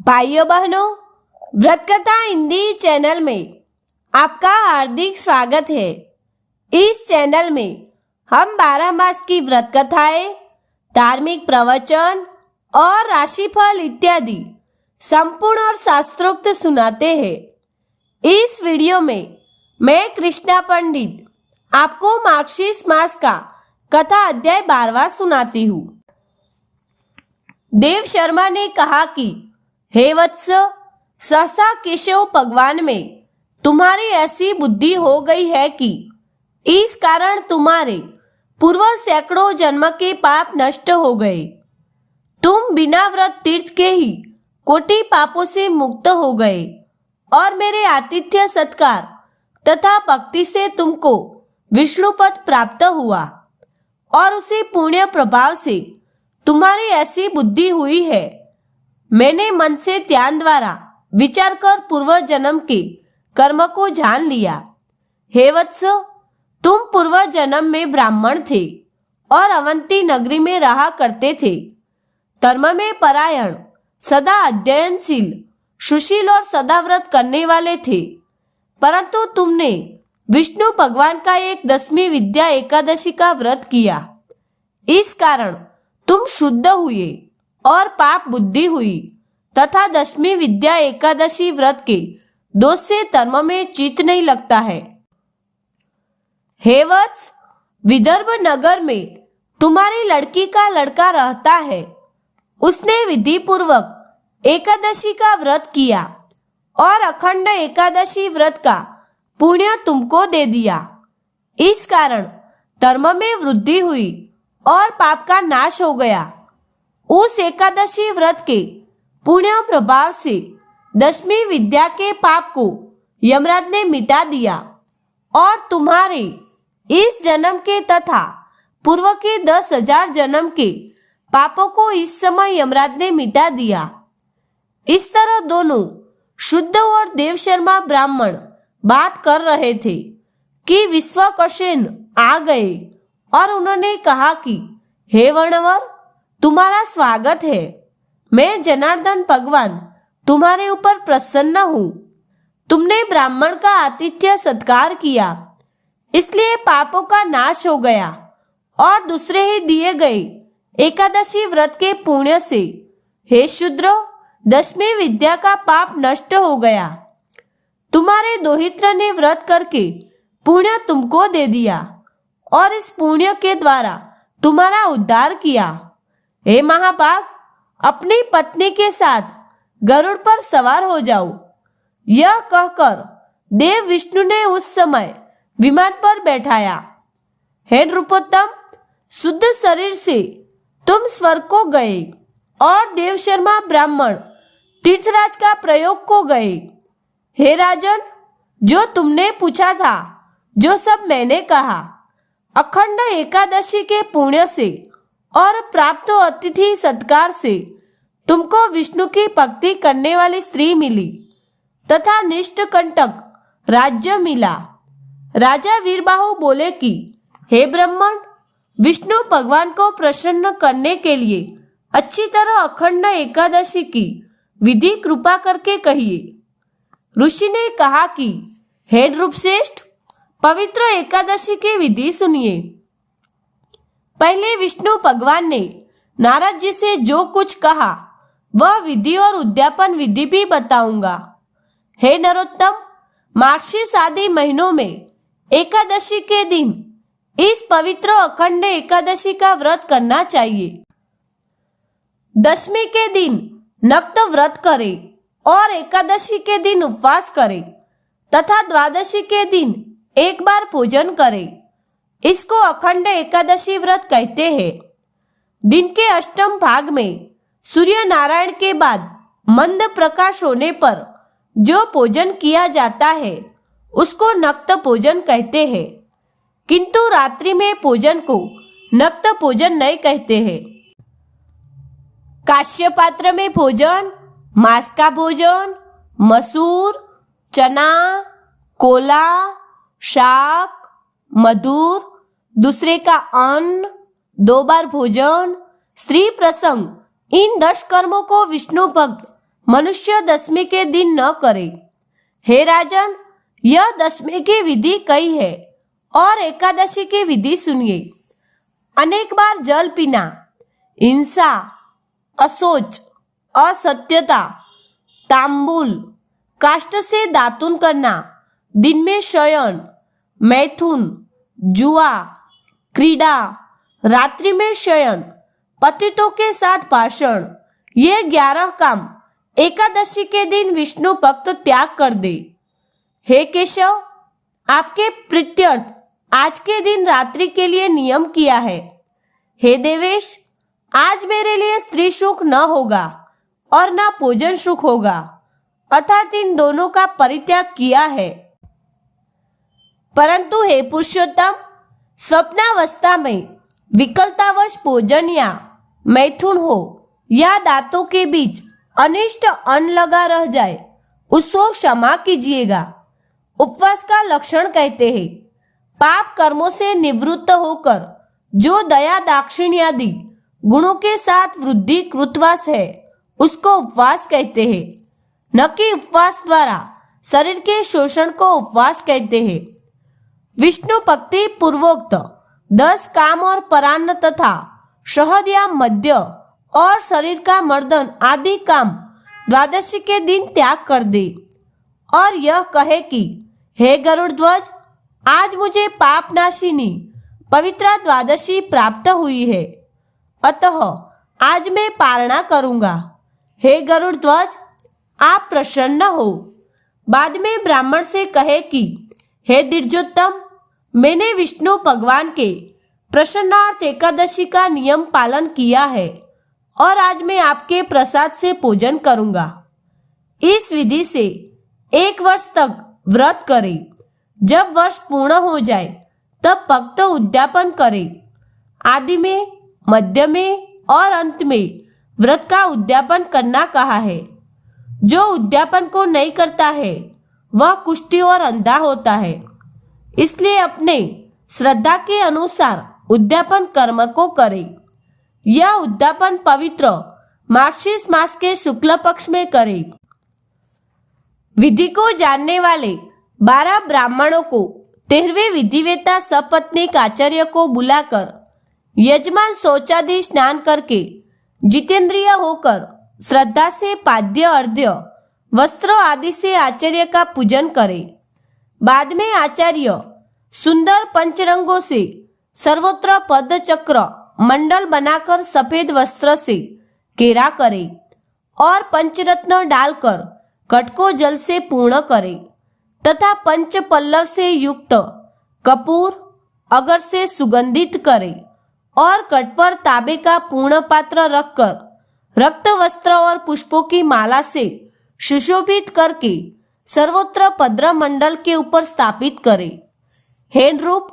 भाइयों बहनों, व्रत कथा हिंदी चैनल में आपका हार्दिक स्वागत है। इस चैनल में हम 12 मास की व्रत कथाएं, धार्मिक प्रवचन और राशिफल इत्यादि संपूर्ण और शास्त्रोक्त सुनाते हैं। इस वीडियो में मैं कृष्णा पंडित आपको मार्गशीर्ष मास का कथा अध्याय 12वां सुनाती हूँ। देव शर्मा ने कहा कि हे वत्स, सहसा केशव भगवान में तुम्हारी ऐसी बुद्धि हो गई है कि इस कारण तुम्हारे पूर्व सैकड़ों जन्म के पाप नष्ट हो गए। तुम बिना व्रत तीर्थ के ही कोटि पापों से मुक्त हो गए और मेरे आतिथ्य सत्कार तथा भक्ति से तुमको विष्णुपद प्राप्त हुआ और उसी पुण्य प्रभाव से तुम्हारी ऐसी बुद्धि हुई है। मैंने मन से ध्यान द्वारा विचार कर पूर्व जन्म के कर्म को जान लिया। हे वत्स, तुम पूर्व जन्म में ब्राह्मण थे और अवंती नगरी में रहा करते थे। धर्म में परायण, सदा अध्ययनशील, सुशील और सदा व्रत करने वाले थे। परंतु तुमने विष्णु भगवान का एक 10वीं विद्या एकादशी का व्रत किया। इस कारण तुम शुद्ध हुए और पाप बुद्धि हुई तथा 10वीं विद्या एकादशी व्रत के दोष से धर्म में चित्त नहीं लगता है। हे वत्स, विदर्भ नगर में तुम्हारी लड़की का लड़का रहता है। उसने विधि पूर्वक एकादशी का व्रत किया और अखंड एकादशी व्रत का पुण्य तुमको दे दिया। इस कारण धर्म में वृद्धि हुई और पाप का नाश हो गया। उस एकादशी व्रत के पुण्य प्रभाव से 10वीं विद्या के पाप को यमराज ने मिटा दिया और तुम्हारे इस जन्म के तथा पूर्व के 10,000 जन्म के पापों को इस समय यमराज ने मिटा दिया। इस तरह दोनों शुद्ध और देव शर्मा ब्राह्मण बात कर रहे थे कि विश्वकसेन आ गए और उन्होंने कहा कि हे वर्णवर, तुम्हारा स्वागत है। मैं जनार्दन भगवान तुम्हारे ऊपर प्रसन्न हूँ। तुमने ब्राह्मण का आतिथ्य सत्कार किया, इसलिए पापों का नाश हो गया और दूसरे ही दिए गए एकादशी व्रत के पुण्य से हे शूद्र, 10वीं विद्या का पाप नष्ट हो गया। तुम्हारे दोहित्र ने व्रत करके पुण्य तुमको दे दिया और इस पुण्य के द्वारा तुम्हारा उद्धार किया। हे महाभाग, अपनी पत्नी के साथ गरुड़ पर सवार हो जाओ। यह कहकर देव विष्णु ने उस समय विमान पर बैठाया। हे नृपोत्तम, शुद्ध शरीर से तुम स्वर्ग को गए और देव शर्मा ब्राह्मण तीर्थराज का प्रयोग को गए। हे राजन, जो तुमने पूछा था, जो सब मैंने कहा, अखंड एकादशी के पुण्य से और प्राप्त अतिथि सत्कार से तुमको विष्णु की भक्ति करने वाली स्त्री मिली तथा निष्ठकंटक राज्य मिला। राजा वीरबाहु बोले कि हे ब्राह्मण, विष्णु भगवान को प्रसन्न करने के लिए अच्छी तरह अखंड एकादशी की विधि कृपा करके कहिए। ऋषि ने कहा कि हे नृपश्रेष्ठ, पवित्र एकादशी की विधि सुनिए। पहले विष्णु भगवान ने नारद जी से जो कुछ कहा वह विधि और उद्यापन विधि भी बताऊंगा। हे नरोत्तम, मार्गशीर्ष आदि महीनों में एकादशी के दिन इस पवित्र अखंड एकादशी का व्रत करना चाहिए। 10वीं के दिन नक्त व्रत करे और एकादशी के दिन उपवास करे तथा द्वादशी के दिन एक बार भोजन करे। इसको अखंड एकादशी व्रत कहते हैं। दिन के अष्टम भाग में सूर्य नारायण के बाद मंद प्रकाश होने पर जो भोजन किया जाता है उसको नक्त भोजन कहते हैं, किंतु रात्रि में भोजन को नक्त भोजन नहीं कहते हैं। काश्य पात्र में भोजन, मांस का भोजन, मसूर, चना, कोला, शाक, मधुर, दूसरे का अन्न, 2 बार भोजन, स्त्री प्रसंग, इन 10 कर्मों को विष्णु भक्त मनुष्य दशमी के दिन न करे। हे राजन, यह दशमी की विधि कही है और एकादशी की विधि सुनिए। अनेक बार जल पीना, हिंसा, अशौच, असत्यता, तांबूल, काष्ठ से दातुन करना, दिन में शयन, मैथुन, जुआ, क्रीड़ा, रात्रि में शयन, पतितों के साथ भाषण, ये 11 काम एकादशी के दिन विष्णु भक्त त्याग कर दे। हे केशव, आपके प्रीत्यर्थ आज के दिन रात्रि के लिए नियम किया है। हे देवेश, आज मेरे लिए स्त्री सुख न होगा और न भोजन सुख होगा, अर्थात इन दोनों का परित्याग किया है। परंतु हे पुरुषोत्तम, स्वप्नावस्था में विकलतावश भोजन या मैथुन हो या दांतों के बीच अनिष्ट अन्न लगा रह जाए, उसको क्षमा कीजिएगा। उपवास का लक्षण कहते हैं पाप कर्मों से निवृत्त होकर जो दया दाक्षिण्य आदि गुणों के साथ वृद्धि कृतवास है, उसको उपवास कहते हैं, न कि उपवास द्वारा शरीर के शोषण को उपवास कहते हैं। विष्णु भक्ति पूर्वोक्त 10 काम और परान्न तथा शहद या मध्य और शरीर का मर्दन आदि काम द्वादशी के दिन त्याग कर दे और यह कहे कि हे गरुड़ ध्वज, आज मुझे पापनाशिनी पवित्र द्वादशी प्राप्त हुई है, अतः आज मैं पारणा करूंगा। हे गरुड़ ध्वज, आप प्रसन्न हो। बाद में ब्राह्मण से कहे कि हे द्विजोत्तम, मैंने विष्णु भगवान के प्रसन्नार्थ एकादशी का नियम पालन किया है और आज मैं आपके प्रसाद से भोजन करूंगा। इस विधि से 1 वर्ष तक व्रत करें। जब वर्ष पूर्ण हो जाए तब भक्त उद्यापन करें। आदि में, मध्य में और अंत में व्रत का उद्यापन करना कहा है। जो उद्यापन को नहीं करता है वह कुष्ठी और अंधा होता है। इसलिए अपने श्रद्धा के अनुसार उद्यापन कर्म को करें। यह उद्यापन पवित्र मार्गशीर्ष मास के शुक्ल पक्ष में करें। विधि को जानने वाले 12 ब्राह्मणों को 13वें विधिवेता सपत्नीक आचार्य को बुलाकर यजमान शौचादि स्नान करके जितेंद्रिय होकर श्रद्धा से पाद्य अर्घ्य वस्त्र आदि से आचार्य का पूजन करे। बाद में आचार्य सुंदर पंचरंगों से सर्वत्र पद चक्र मंडल बनाकर सफेद वस्त्र से घेरा करे और पंचरत्न डालकर घट को जल से पूर्ण करे तथा पंच पल्लव से युक्त कपूर अगर से सुगंधित करे और घट पर तांबे का पूर्ण पात्र रखकर रक्त वस्त्र और पुष्पों की माला से सुशोभित करके सर्वत्र भद्र मंडल के ऊपर स्थापित करे। हे नृप,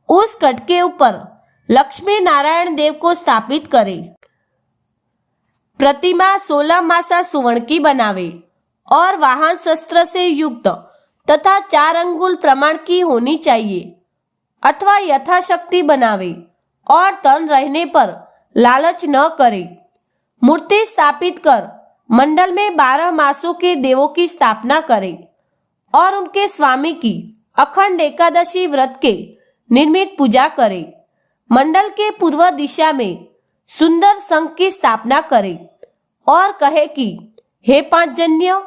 उस घट के ऊपर लक्ष्मी नारायण देव को स्थापित करे। प्रतिमा 16 मासा सुवर्ण की बनावे और वाहन शस्त्र से युक्त तथा 4 अंगुल प्रमाण की होनी चाहिए अथवा यथाशक्ति बनावे और तन रहने पर लालच न करे। मूर्ति स्थापित कर मंडल में 12 मासों के देवों की स्थापना करे और उनके स्वामी की अखंड एकादशी व्रत के निर्मित पूजा करे। मंडल के पूर्व दिशा में सुंदर संघ की स्थापना करे और कहे कि हे पांचजन्य,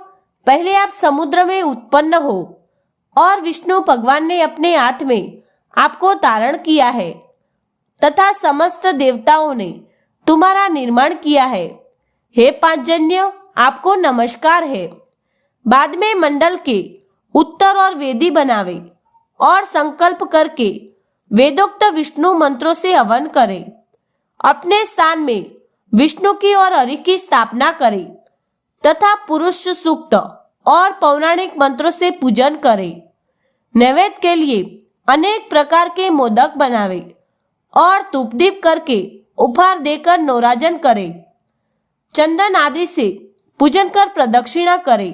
पहले आप समुद्र में उत्पन्न हो और विष्णु भगवान ने अपने हाथ में आपको धारण किया है तथा समस्त देवताओं ने तुम्हारा निर्माण किया है। हे पांचजन्य, आपको नमस्कार है। बाद में मंडल के उत्तर और वेदी बनावे और संकल्प करके वेदोक्त विष्णु मंत्रों से हवन करे। अपने स्थान में विष्णु की और हरि की स्थापना करे तथा पुरुष सूक्त और पौराणिक मंत्रों से पूजन करे। नैवेद्य के लिए अनेक प्रकार के मोदक बनावे और धूप दीप करके उपहार देकर नौराजन करे। चंदन आदि से पूजन कर प्रदक्षिणा करे।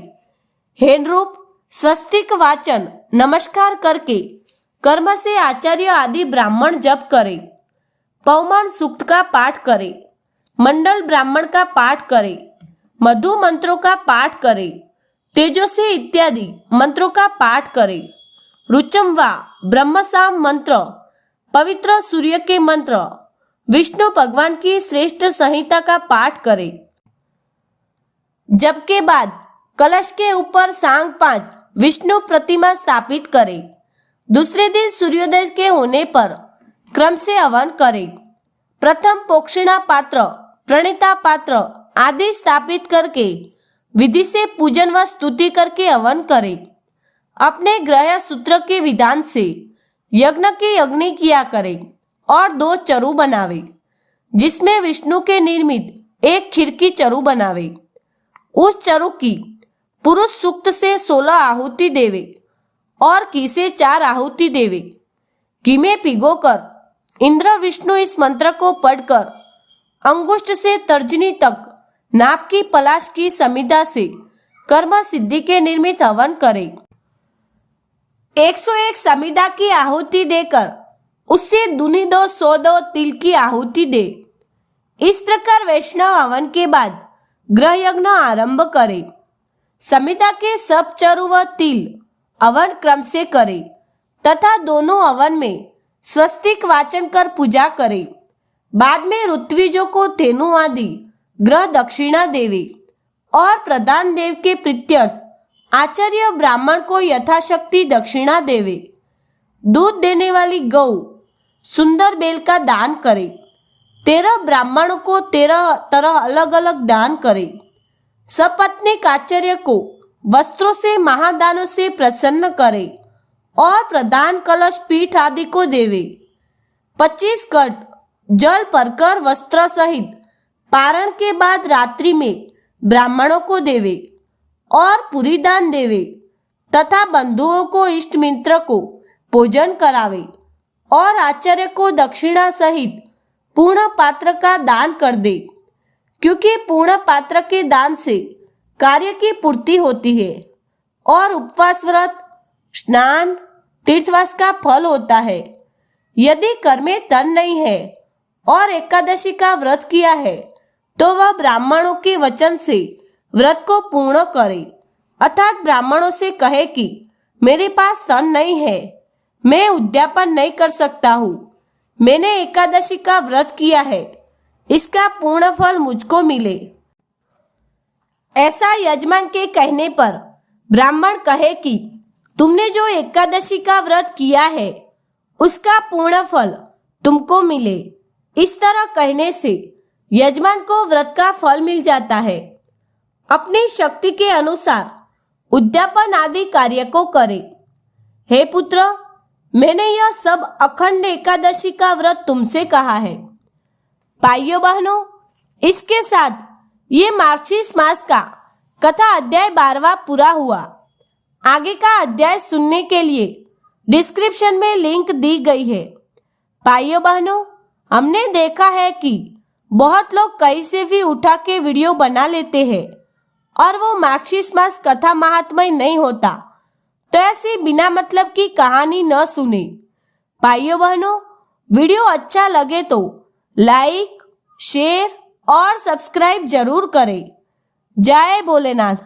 हे नृप, स्वस्तिक वाचन नमस्कार करके कर्म से आचार्य आदि ब्राह्मण जप करे। पौमान सूक्त का पाठ करे। मंडल ब्राह्मण का पाठ करे। मधु मंत्रों का पाठ करें, तेजस्वी इत्यादि मंत्रों का पाठ करें, रुचम वा ब्रह्मसाम मंत्र, पवित्र सूर्य के मंत्र, विष्णु भगवान की श्रेष्ठ संहिता का पाठ करें। जप के बाद कलश के ऊपर सांग 5 विष्णु प्रतिमा स्थापित करें। दूसरे दिन सूर्योदय के होने पर क्रम से हवन करें। प्रथम पोक्षणा पात्र, प्रणीता पात्र आदि स्थापित करके विधि से पूजन व स्तुति करके हवन करें। अपने ग्रह सूत्र के विधान से यज्ञ की अग्नि किया करें और 2 चरु बनावे, जिसमें विष्णु के निर्मित एक खीर की चरु बनावे। उस चरु की पुरुष सूक्त से 16 आहुति देवे और घी से 4 आहुति देवे। घी में भिगोकर इंद्र विष्णु इस मंत्र को पढ़कर अंगुष्ठ से तर्जनी तक नाप की पलाश की समिधा से कर्म सिद्धि के निर्मित हवन करें। 101 समिधा की आहुति देकर उससे दुनी 2 102 तिल की आहुति दे। इस प्रकार वैष्णव हवन के बाद ग्रह यज्ञ आरंभ करे। समिधा के सब चरु व तिल हवन क्रम से करे तथा दोनों हवन में स्वस्तिक वाचन कर पूजा करे। बाद में ऋत्विजों को धेनु आदि ग्रह दक्षिणा देवे और प्रधान देव के प्रीत्यर्थ आचार्य ब्राह्मण को यथाशक्ति दक्षिणा देवे। दूध देने वाली गौ सुंदर बेल का दान करे। 13 ब्राह्मणों को 13 तरह अलग अलग दान करे। सपत्नीक आचार्य को वस्त्रों से महादानों से प्रसन्न करे और प्रधान कलश पीठ आदि को देवे। 25 कट जल भरकर वस्त्र सहित पारण के बाद रात्रि में ब्राह्मणों को देवे और पूरी दान देवे तथा बंधुओं को इष्ट मित्र को भोजन करावे और आचार्य को दक्षिणा सहित पूर्ण पात्र का दान कर दे, क्योंकि पूर्ण पात्र के दान से कार्य की पूर्ति होती है और उपवास व्रत, स्नान, तीर्थवास का फल होता है। यदि कर में तन नहीं है और एकादशी का व्रत किया है तो वह ब्राह्मणों के वचन से व्रत को पूर्ण करे, अर्थात ब्राह्मणों से कहे कि मेरे पास तन नहीं है, मैं उद्यापन नहीं कर सकता हूँ, मैंने एकादशी का व्रत किया है, इसका पूर्ण फल मुझको मिले। ऐसा यजमान के कहने पर ब्राह्मण कहे कि तुमने जो एकादशी का व्रत किया है उसका पूर्ण फल तुमको मिले। इस तरह कहने से यजमान को व्रत का फल मिल जाता है। अपनी शक्ति के अनुसार उद्यापन आदि कार्य को करे। हे पुत्र, मैंने यह सब अखंड एकादशी का व्रत तुमसे कहा है। भाइयों बहनों, इसके साथ ये मार्गशीर्ष मास का कथा अध्याय 12वां पूरा हुआ। आगे का अध्याय सुनने के लिए डिस्क्रिप्शन में लिंक दी गई है। भाइयों बहनों, हमने देखा है कि बहुत लोग कहीं से भी उठा के वीडियो बना लेते हैं और वो मार्गशीर्ष मास कथा महात्म्य नहीं होता, तो ऐसी बिना मतलब की कहानी न सुने। भाइयों बहनों, वीडियो अच्छा लगे तो लाइक, शेयर और सब्सक्राइब जरूर करें। जय भोलेनाथ।